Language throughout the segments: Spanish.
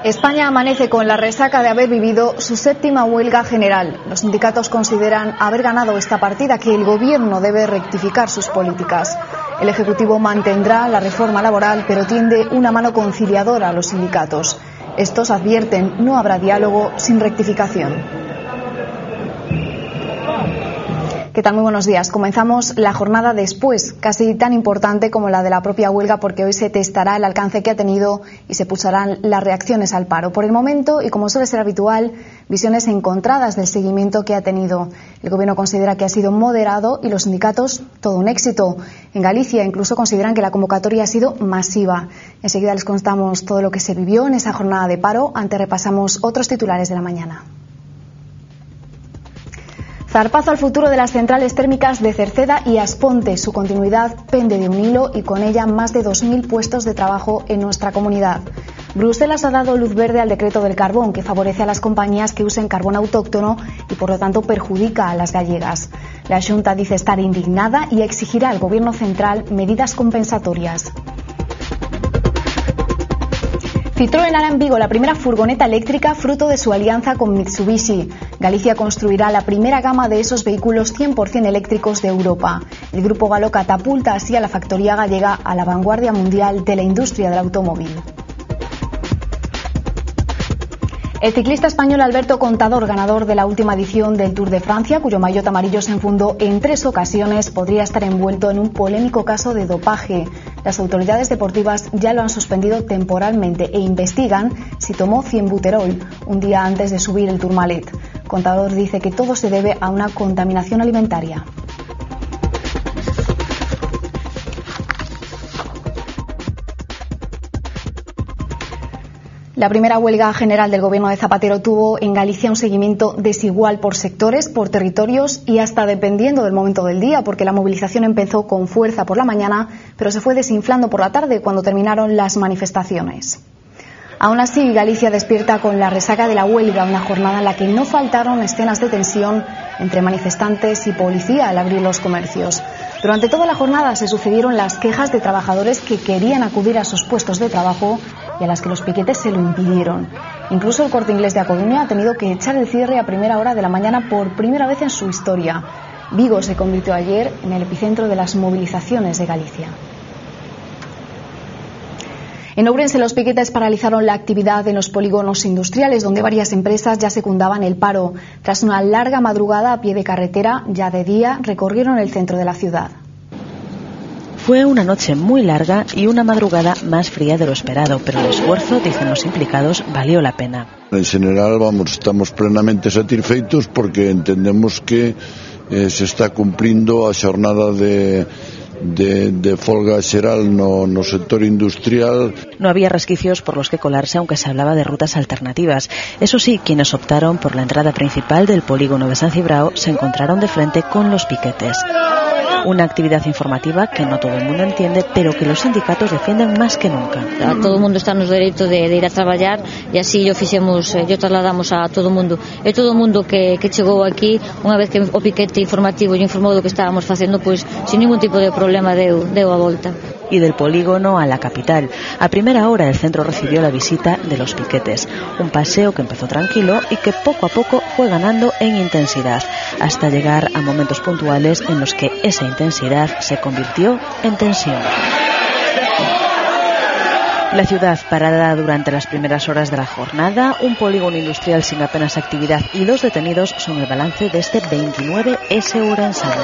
España amanece con la resaca de haber vivido su séptima huelga general. Los sindicatos consideran haber ganado esta partida, que el Gobierno debe rectificar sus políticas. El Ejecutivo mantendrá la reforma laboral, pero tiende una mano conciliadora a los sindicatos. Estos advierten, no habrá diálogo sin rectificación. ¿Qué tal? Muy buenos días. Comenzamos la jornada después, casi tan importante como la de la propia huelga, porque hoy se testará el alcance que ha tenido y se pulsarán las reacciones al paro. Por el momento, y como suele ser habitual, visiones encontradas del seguimiento que ha tenido. El Gobierno considera que ha sido moderado y los sindicatos todo un éxito. En Galicia incluso consideran que la convocatoria ha sido masiva. Enseguida les contamos todo lo que se vivió en esa jornada de paro. Antes repasamos otros titulares de la mañana. Zarpazo al futuro de las centrales térmicas de Cerceda y Asponte. Su continuidad pende de un hilo y con ella más de 2.000 puestos de trabajo en nuestra comunidad. Bruselas ha dado luz verde al decreto del carbón, que favorece a las compañías que usen carbón autóctono y por lo tanto perjudica a las gallegas. La Xunta dice estar indignada y exigirá al Gobierno central medidas compensatorias. Citroën hará en Vigo la primera furgoneta eléctrica fruto de su alianza con Mitsubishi. Galicia construirá la primera gama de esos vehículos 100% eléctricos de Europa. El grupo galo catapulta así a la factoría gallega a la vanguardia mundial de la industria del automóvil. El ciclista español Alberto Contador, ganador de la última edición del Tour de Francia, cuyo maillot amarillo se enfundó en 3 ocasiones, podría estar envuelto en un polémico caso de dopaje. Las autoridades deportivas ya lo han suspendido temporalmente e investigan si tomó cienbuterol un día antes de subir el Tourmalet. Contador dice que todo se debe a una contaminación alimentaria. La primera huelga general del Gobierno de Zapatero tuvo en Galicia un seguimiento desigual por sectores, por territorios y hasta dependiendo del momento del día, porque la movilización empezó con fuerza por la mañana, pero se fue desinflando por la tarde cuando terminaron las manifestaciones. Aún así, Galicia despierta con la resaca de la huelga, una jornada en la que no faltaron escenas de tensión entre manifestantes y policía al abrir los comercios. Durante toda la jornada se sucedieron las quejas de trabajadores que querían acudir a sus puestos de trabajo y a las que los piquetes se lo impidieron. Incluso el Corte Inglés de A Coruña ha tenido que echar el cierre a primera hora de la mañana por primera vez en su historia. Vigo se convirtió ayer en el epicentro de las movilizaciones de Galicia. En Ourense, los piquetes paralizaron la actividad en los polígonos industriales, donde varias empresas ya secundaban el paro. Tras una larga madrugada a pie de carretera, ya de día, recorrieron el centro de la ciudad. Fue una noche muy larga y una madrugada más fría de lo esperado, pero el esfuerzo, dicen los implicados, valió la pena. En general, estamos plenamente satisfeitos porque entendemos que se está cumplindo a xornada de folga xeral no sector industrial. No había resquicios por los que colarse, aunque se hablaba de rutas alternativas. Eso sí, quienes optaron por la entrada principal del polígono de San Cibrao se encontraron de frente con los piquetes. Una actividad informativa que no todo el mundo entiende, pero que los sindicatos defienden más que nunca. A todo o mundo está nos dereito de ir a traballar e así yo trasladamos a todo o mundo. E todo o mundo que chegou aquí, unha vez que o piquete informativo lle informou do que estábamos facendo, pois sin ningún tipo de problema deu a volta. Y del polígono a la capital. A primera hora el centro recibió la visita de los piquetes, un paseo que empezó tranquilo y que poco a poco fue ganando en intensidad, hasta llegar a momentos puntuales en los que esa intensidad se convirtió en tensión. La ciudad parada durante las primeras horas de la jornada, un polígono industrial sin apenas actividad y 2 detenidos son el balance de este 29S ourensano.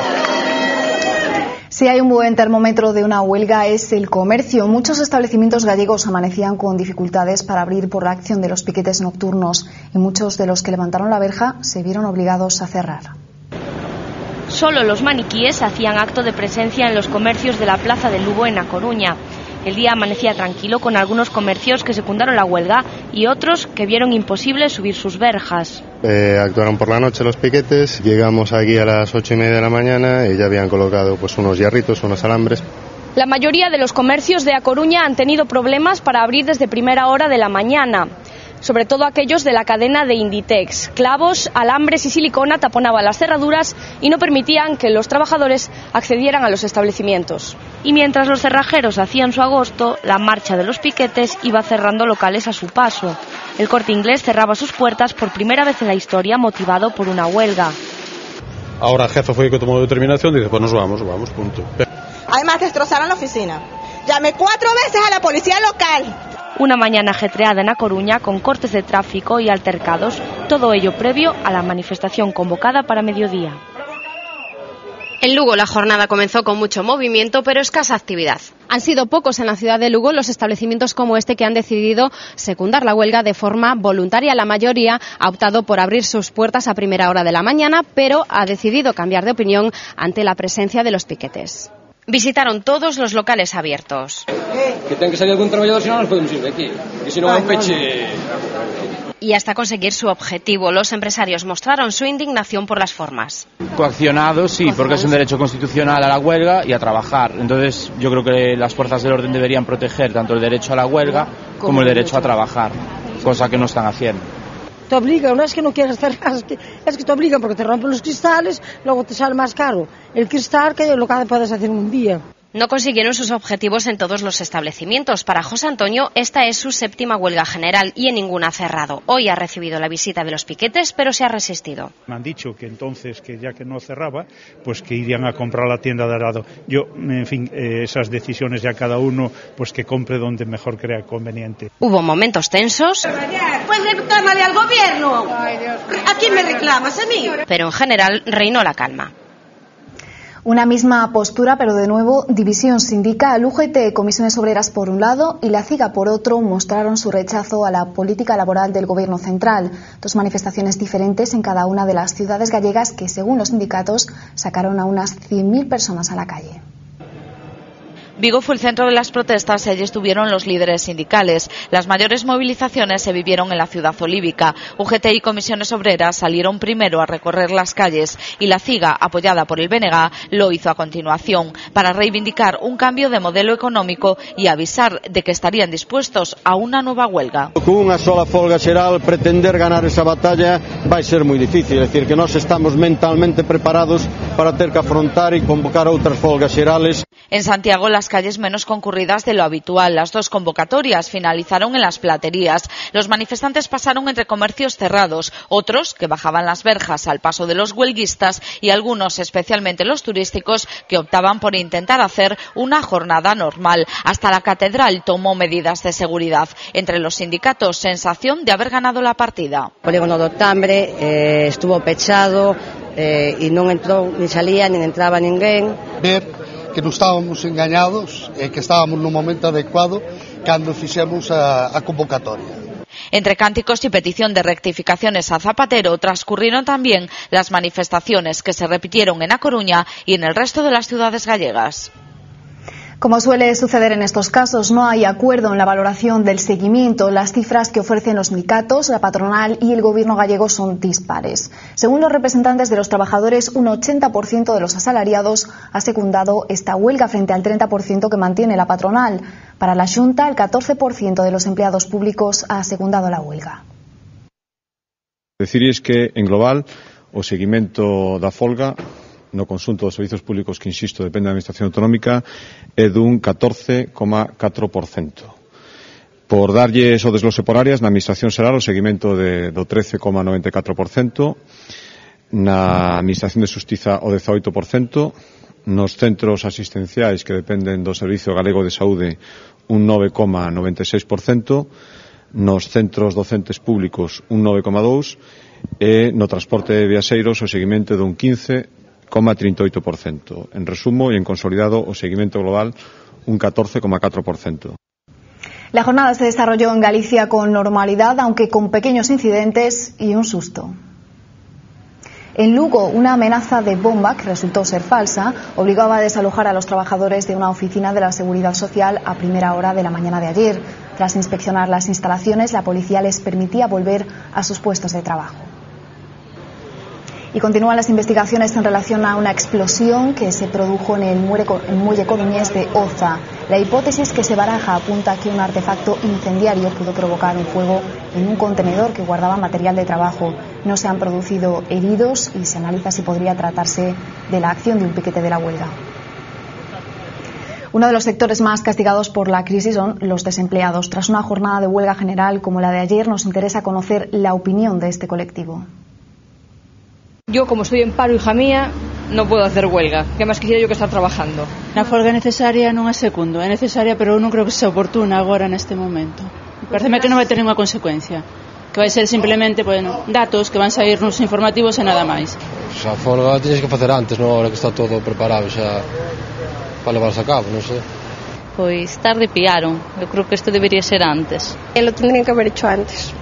Si hay un buen termómetro de una huelga es el comercio. Muchos establecimientos gallegos amanecían con dificultades para abrir por la acción de los piquetes nocturnos y muchos de los que levantaron la verja se vieron obligados a cerrar. Solo los maniquíes hacían acto de presencia en los comercios de la Plaza del Lugo en A Coruña. El día amanecía tranquilo con algunos comercios que secundaron la huelga y otros que vieron imposible subir sus verjas. Actuaron por la noche los piquetes, llegamos aquí a las 8:30 de la mañana y ya habían colocado unos hierritos, unos alambres. La mayoría de los comercios de A Coruña han tenido problemas para abrir desde primera hora de la mañana. Sobre todo aquellos de la cadena de Inditex. Clavos, alambres y silicona taponaban las cerraduras y no permitían que los trabajadores accedieran a los establecimientos. Y mientras los cerrajeros hacían su agosto, la marcha de los piquetes iba cerrando locales a su paso. El Corte Inglés cerraba sus puertas por primera vez en la historia, motivado por una huelga. Ahora el jefe fue el que tomó determinación y dice, pues nos vamos, punto. Además destrozaron la oficina. Llamé 4 veces a la policía local. Una mañana ajetreada en A Coruña con cortes de tráfico y altercados, todo ello previo a la manifestación convocada para mediodía. En Lugo la jornada comenzó con mucho movimiento, pero escasa actividad. Han sido pocos en la ciudad de Lugo los establecimientos como este que han decidido secundar la huelga de forma voluntaria. La mayoría ha optado por abrir sus puertas a primera hora de la mañana, pero ha decidido cambiar de opinión ante la presencia de los piquetes. Visitaron todos los locales abiertos. Que ten que salir algún trabajador, si no nos podemos ir de aquí. Y si no va un peche... Y hasta conseguir su objetivo, los empresarios mostraron su indignación por las formas. Coaccionados, sí, porque es un derecho constitucional a la huelga y a trabajar. Entonces yo creo que las fuerzas del orden deberían proteger tanto el derecho a la huelga como el derecho a trabajar, cosa que no están haciendo. Te obligan, no es que no quieras cerrar, es que te obligan porque te rompen los cristales, luego te sale más caro el cristal que lo que puedes hacer en un día. No consiguieron sus objetivos en todos los establecimientos. Para José Antonio, esta es su 7ª huelga general y en ninguna ha cerrado. Hoy ha recibido la visita de los piquetes, pero se ha resistido. Me han dicho que entonces, que ya que no cerraba, pues que irían a comprar la tienda de al lado. Yo, en fin, esas decisiones ya cada uno, pues que compre donde mejor crea conveniente. Hubo momentos tensos. Pues reclámale al gobierno. ¿A quién me reclamas? ¿A mí? Pero en general reinó la calma. Una misma postura, pero de nuevo división sindical. UGT, Comisiones Obreras por un lado y la CIGA por otro mostraron su rechazo a la política laboral del Gobierno central. 2 manifestaciones diferentes en cada una de las ciudades gallegas que, según los sindicatos, sacaron a unas 100.000 personas a la calle. Vigo fue el centro de las protestas y allí estuvieron los líderes sindicales. Las mayores movilizaciones se vivieron en la ciudad olívica. UGT y Comisiones Obreras salieron primero a recorrer las calles y la CIGA, apoyada por el BNG, lo hizo a continuación para reivindicar un cambio de modelo económico y avisar de que estarían dispuestos a una nueva huelga. Con unha sola folga xeral, pretender ganar esa batalla vai ser moi difícil. É dicir, que nós estamos mentalmente preparados para ter que afrontar e convocar outras folgas xerales. En Santiago, las calles menos concurridas de lo habitual. Las 2 convocatorias finalizaron en las platerías. Los manifestantes pasaron entre comercios cerrados, otros que bajaban las verjas al paso de los huelguistas y algunos, especialmente los turísticos, que optaban por intentar hacer una jornada normal. Hasta la catedral tomó medidas de seguridad. Entre los sindicatos, sensación de haber ganado la partida. O polígono do Tambre estuvo pechado e non entrou, ni salía, nin entraba ninguén. Ver que non estábamos engañados e que estábamos no momento adecuado cando fixemos a convocatoria. Entre cánticos y petición de rectificaciones a Zapatero transcurrieron también las manifestaciones que se repitieron en A Coruña y en el resto de las ciudades gallegas. Como suele suceder en estos casos, no hay acuerdo en la valoración del seguimiento. Las cifras que ofrecen los sindicatos, la patronal y el gobierno gallego son dispares. Según los representantes de los trabajadores, un 80% de los asalariados ha secundado esta huelga frente al 30% que mantiene la patronal. Para la Xunta, el 14% de los empleados públicos ha secundado la huelga. Decir es que, en global, o seguimento da folga no conxunto dos servizos públicos que, insisto, depende da Administración Autonómica, é dun 14,4%. Por darlles o desglose por áreas, na Administración xeral o seguimento do 13,94%, na Administración de Xustiza o 18%, nos centros asistenciais que dependen do Servizo Galego de Saúde un 9,96%, nos centros docentes públicos un 9,2% e no transporte de viaxeiros o seguimento dun 15,38%. En resumo e en consolidado, o seguimento global un 14,4%. La jornada se desarrolló en Galicia con normalidad, aunque con pequeños incidentes y un susto. En Lugo, una amenaza de bomba, que resultó ser falsa, obligaba a desalojar a los trabajadores de una oficina de la Seguridad Social a primera hora de la mañana de ayer. Tras inspeccionar las instalaciones, la policía les permitía volver a sus puestos de trabajo. Y continúan las investigaciones en relación a una explosión que se produjo en el muelle coruñés de Oza. La hipótesis que se baraja apunta a que un artefacto incendiario pudo provocar un fuego en un contenedor que guardaba material de trabajo. No se han producido heridos y se analiza si podría tratarse de la acción de un piquete de la huelga. Uno de los sectores más castigados por la crisis son los desempleados. Tras una jornada de huelga general como la de ayer, nos interesa conocer la opinión de este colectivo. Yo, como estoy en paro, hija mía, non podo hacer huelga. Que máis quixera yo que estar trabajando? A folga é necesaria non é segundo, é necesaria, pero eu non creo que sea oportuna agora neste momento. Pareceme que non vai ter ninguna consecuencia, que vai ser simplemente, bueno, datos que van sair nos informativos e nada máis. A folga tienes que facer antes, non? Ahora que está todo preparado xa para levarse a cabo, non sei. Pois tarde pillaron, eu creo que isto debería ser antes. Lo tendrían que haber hecho antes.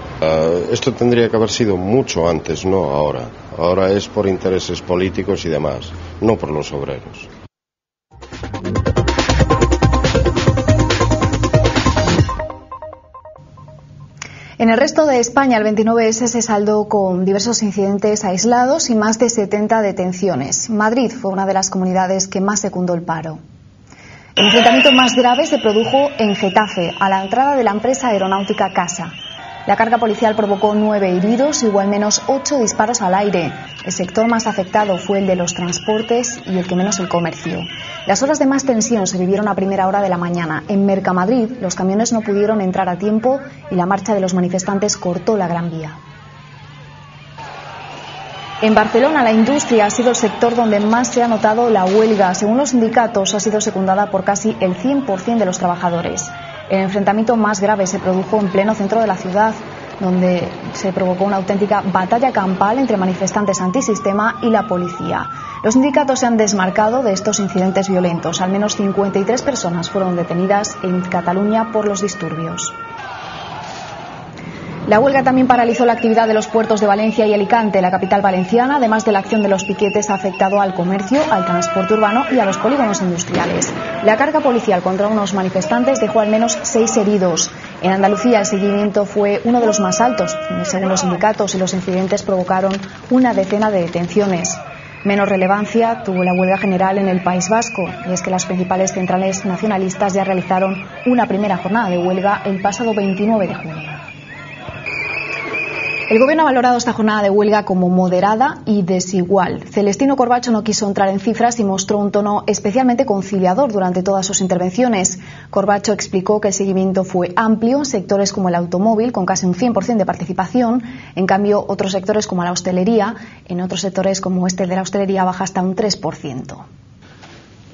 Esto tendría que haber sido mucho antes, no ahora. Ahora es por intereses políticos y demás, no por los obreros. En el resto de España, el 29S se saldó con diversos incidentes aislados y más de 70 detenciones. Madrid fue una de las comunidades que más secundó el paro. El enfrentamiento más grave se produjo en Getafe, a la entrada de la empresa aeronáutica CASA. La carga policial provocó 9 heridos y hubo al menos 8 disparos al aire. El sector más afectado fue el de los transportes y el que menos el comercio. Las horas de más tensión se vivieron a primera hora de la mañana. En Mercamadrid, los camiones no pudieron entrar a tiempo y la marcha de los manifestantes cortó la Gran Vía. En Barcelona, la industria ha sido el sector donde más se ha notado la huelga. Según los sindicatos, ha sido secundada por casi el 100% de los trabajadores. El enfrentamiento más grave se produjo en pleno centro de la ciudad, donde se provocó una auténtica batalla campal entre manifestantes antisistema y la policía. Los sindicatos se han desmarcado de estos incidentes violentos. Al menos 53 personas fueron detenidas en Cataluña por los disturbios. La huelga también paralizó la actividad de los puertos de Valencia y Alicante. La capital valenciana, además de la acción de los piquetes, ha afectado al comercio, al transporte urbano y a los polígonos industriales. La carga policial contra unos manifestantes dejó al menos 6 heridos. En Andalucía el seguimiento fue uno de los más altos, según los sindicatos, y los incidentes provocaron una decena de detenciones. Menos relevancia tuvo la huelga general en el País Vasco, y es que las principales centrales nacionalistas ya realizaron una primera jornada de huelga el pasado 29 de junio. El Gobierno ha valorado esta jornada de huelga como moderada y desigual. Celestino Corbacho no quiso entrar en cifras y mostró un tono especialmente conciliador durante todas sus intervenciones. Corbacho explicó que el seguimiento fue amplio en sectores como el automóvil, con casi un 100% de participación. En cambio, otros sectores como la hostelería, en otros sectores como este de la hostelería, baja hasta un 3%.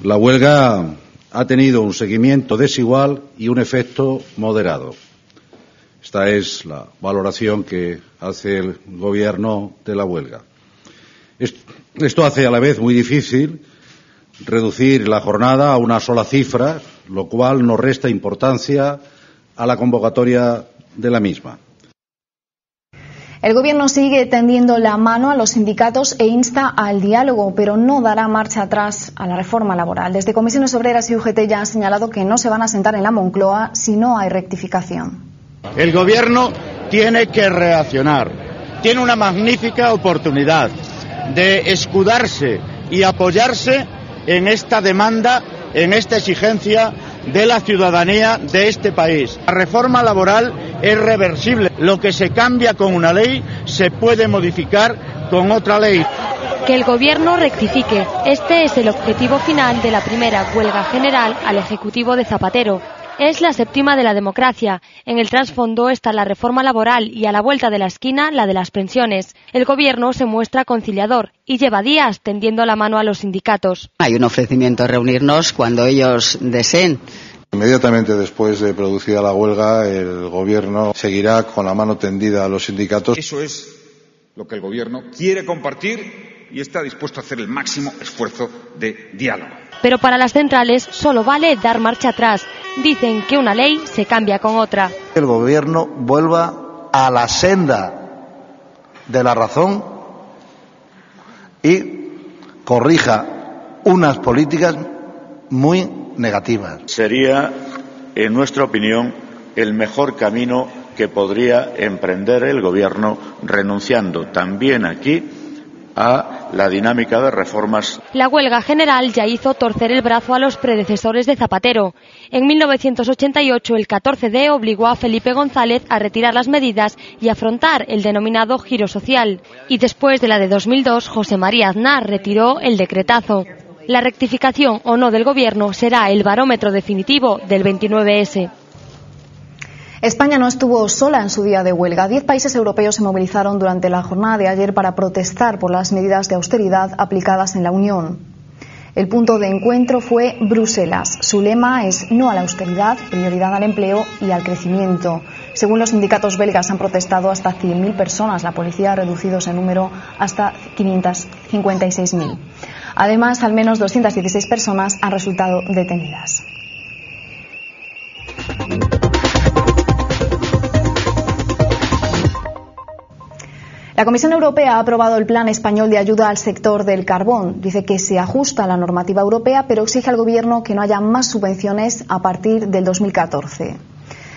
La huelga ha tenido un seguimiento desigual y un efecto moderado. Esta es la valoración que hace el Gobierno de la huelga. Esto hace a la vez muy difícil reducir la jornada a una sola cifra, lo cual no resta importancia a la convocatoria de la misma. El Gobierno sigue tendiendo la mano a los sindicatos e insta al diálogo, pero no dará marcha atrás a la reforma laboral. Desde Comisiones Obreras y UGT ya han señalado que no se van a sentar en la Moncloa si no hay rectificación. El Gobierno tiene que reaccionar. Tiene una magnífica oportunidad de escudarse y apoyarse en esta demanda, en esta exigencia de la ciudadanía de este país. La reforma laboral es reversible. Lo que se cambia con una ley se puede modificar con otra ley. Que el Gobierno rectifique. Este es el objetivo final de la primera huelga general al Ejecutivo de Zapatero. Es la séptima de la democracia. En el trasfondo está la reforma laboral y a la vuelta de la esquina la de las pensiones. El Gobierno se muestra conciliador y lleva días tendiendo la mano a los sindicatos. Hay un ofrecimiento a reunirnos cuando ellos deseen. Inmediatamente después de producida la huelga, el Gobierno seguirá con la mano tendida a los sindicatos. Eso es lo que el Gobierno quiere compartir y está dispuesto a hacer el máximo esfuerzo de diálogo. Pero para las centrales solo vale dar marcha atrás. Dicen que una ley se cambia con otra. El Gobierno vuelva a la senda de la razón y corrija unas políticas muy negativas. Sería, en nuestra opinión, el mejor camino que podría emprender el Gobierno, renunciando también aquí a la dinámica de reformas. La huelga general ya hizo torcer el brazo a los predecesores de Zapatero. En 1988 el 14D obligó a Felipe González a retirar las medidas y afrontar el denominado giro social. Y después de la de 2002, José María Aznar retiró el decretazo. La rectificación o no del Gobierno será el barómetro definitivo del 29S. España no estuvo sola en su día de huelga. 10 países europeos se movilizaron durante la jornada de ayer para protestar por las medidas de austeridad aplicadas en la Unión. El punto de encuentro fue Bruselas. Su lema es no a la austeridad, prioridad al empleo y al crecimiento. Según los sindicatos belgas, han protestado hasta 100.000 personas. La policía ha reducido ese número hasta 556.000. Además, al menos 216 personas han resultado detenidas. La Comisión Europea ha aprobado el Plan Español de Ayuda al sector del carbón. Dice que se ajusta a la normativa europea, pero exige al Gobierno que no haya más subvenciones a partir del 2014.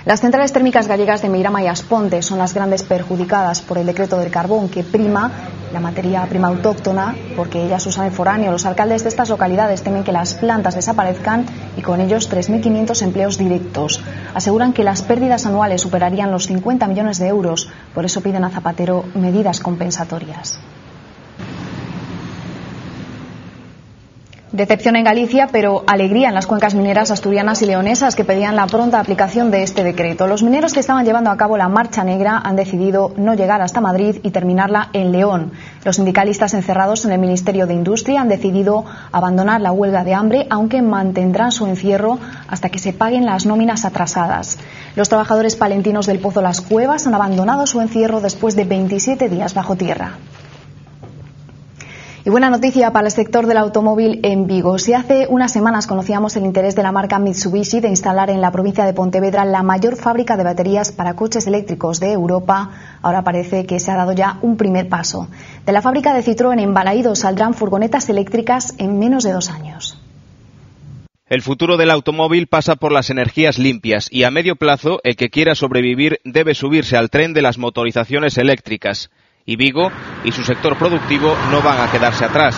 Las centrales térmicas gallegas de Meirama y Asponte son las grandes perjudicadas por el decreto del carbón, que prima la materia prima autóctona porque ellas usan el foráneo. Los alcaldes de estas localidades temen que las plantas desaparezcan y con ellos 3.500 empleos directos. Aseguran que las pérdidas anuales superarían los 50 millones de euros. Por eso piden a Zapatero medidas compensatorias. Decepción en Galicia, pero alegría en las cuencas mineras asturianas y leonesas que pedían la pronta aplicación de este decreto. Los mineros que estaban llevando a cabo la marcha negra han decidido no llegar hasta Madrid y terminarla en León. Los sindicalistas encerrados en el Ministerio de Industria han decidido abandonar la huelga de hambre, aunque mantendrán su encierro hasta que se paguen las nóminas atrasadas. Los trabajadores palentinos del Pozo Las Cuevas han abandonado su encierro después de 27 días bajo tierra. Y buena noticia para el sector del automóvil en Vigo. Si hace unas semanas conocíamos el interés de la marca Mitsubishi de instalar en la provincia de Pontevedra la mayor fábrica de baterías para coches eléctricos de Europa, ahora parece que se ha dado ya un primer paso. De la fábrica de Citroën en Balaídos saldrán furgonetas eléctricas en menos de 2 años. El futuro del automóvil pasa por las energías limpias y a medio plazo el que quiera sobrevivir debe subirse al tren de las motorizaciones eléctricas. Y Vigo y su sector productivo no van a quedarse atrás.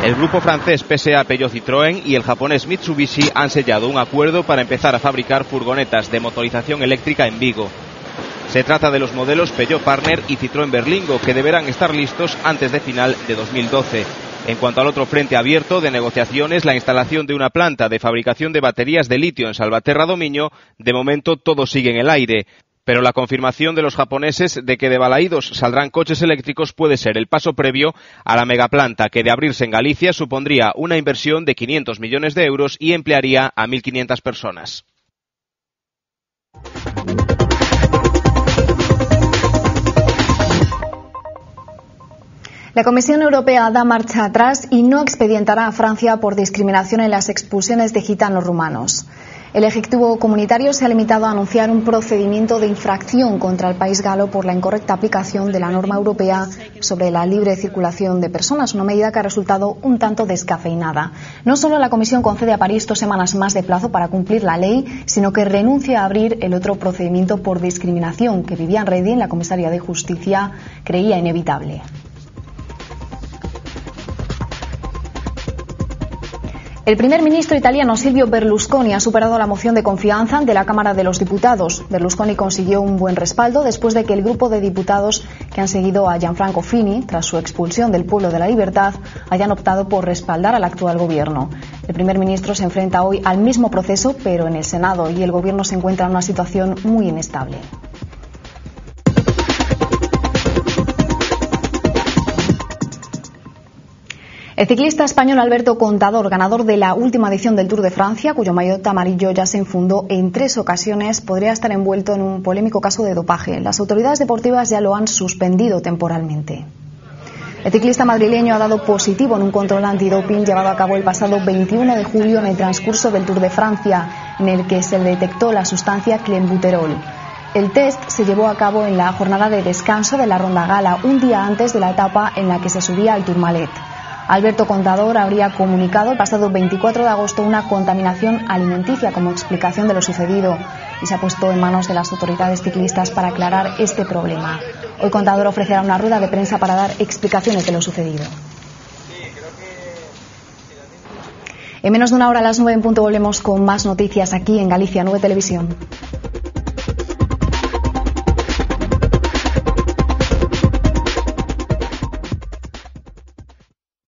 El grupo francés PSA Peugeot Citroën y el japonés Mitsubishi han sellado un acuerdo para empezar a fabricar furgonetas de motorización eléctrica en Vigo. Se trata de los modelos Peugeot Partner y Citroën Berlingo, que deberán estar listos antes de final de 2012. En cuanto al otro frente abierto de negociaciones, la instalación de una planta de fabricación de baterías de litio en Salvaterra do Miño, de momento todo sigue en el aire. Pero la confirmación de los japoneses de que de Balaídos saldrán coches eléctricos puede ser el paso previo a la megaplanta que de abrirse en Galicia supondría una inversión de 500 millones de euros y emplearía a 1.500 personas. La Comisión Europea da marcha atrás y no expedientará a Francia por discriminación en las expulsiones de gitanos rumanos. El Ejecutivo Comunitario se ha limitado a anunciar un procedimiento de infracción contra el país galo por la incorrecta aplicación de la norma europea sobre la libre circulación de personas, una medida que ha resultado un tanto descafeinada. No solo la Comisión concede a París 2 semanas más de plazo para cumplir la ley, sino que renuncia a abrir el otro procedimiento por discriminación que Viviane Reding, la comisaria de Justicia, creía inevitable. El primer ministro italiano Silvio Berlusconi ha superado la moción de confianza de la Cámara de los Diputados. Berlusconi consiguió un buen respaldo después de que el grupo de diputados que han seguido a Gianfranco Fini, tras su expulsión del Pueblo de la Libertad, hayan optado por respaldar al actual gobierno. El primer ministro se enfrenta hoy al mismo proceso, pero en el Senado, y el gobierno se encuentra en una situación muy inestable. El ciclista español Alberto Contador, ganador de la última edición del Tour de Francia, cuyo maillot amarillo ya se enfundó en 3 ocasiones, podría estar envuelto en un polémico caso de dopaje. Las autoridades deportivas ya lo han suspendido temporalmente. El ciclista madrileño ha dado positivo en un control antidoping llevado a cabo el pasado 21 de julio en el transcurso del Tour de Francia, en el que se le detectó la sustancia clenbuterol. El test se llevó a cabo en la jornada de descanso de la Ronda Gala, un día antes de la etapa en la que se subía al Tourmalet. Alberto Contador habría comunicado el pasado 24 de agosto una contaminación alimenticia como explicación de lo sucedido y se ha puesto en manos de las autoridades ciclistas para aclarar este problema. Hoy Contador ofrecerá una rueda de prensa para dar explicaciones de lo sucedido. En menos de una hora, a las 9 en punto, volvemos con más noticias aquí en Galicia 9 Televisión.